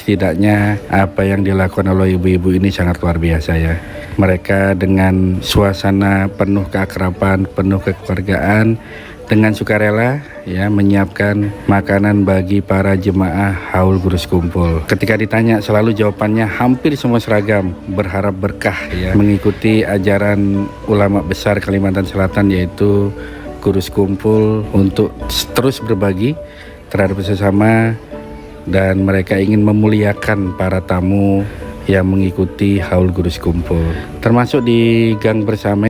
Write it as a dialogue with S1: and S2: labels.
S1: setidaknya apa yang dilakukan oleh ibu-ibu ini sangat luar biasa ya. Mereka dengan suasana penuh keakraban, penuh kekeluargaan, dengan sukarela ya menyiapkan makanan bagi para jemaah haul Gurus Kumpul. Ketika ditanya selalu jawabannya hampir semua seragam, berharap berkah ya, mengikuti ajaran ulama besar Kalimantan Selatan yaitu Gurus Kumpul untuk terus berbagi terhadap sesama, dan mereka ingin memuliakan para tamu yang mengikuti haul Gurus Kumpul, termasuk di gang bersama.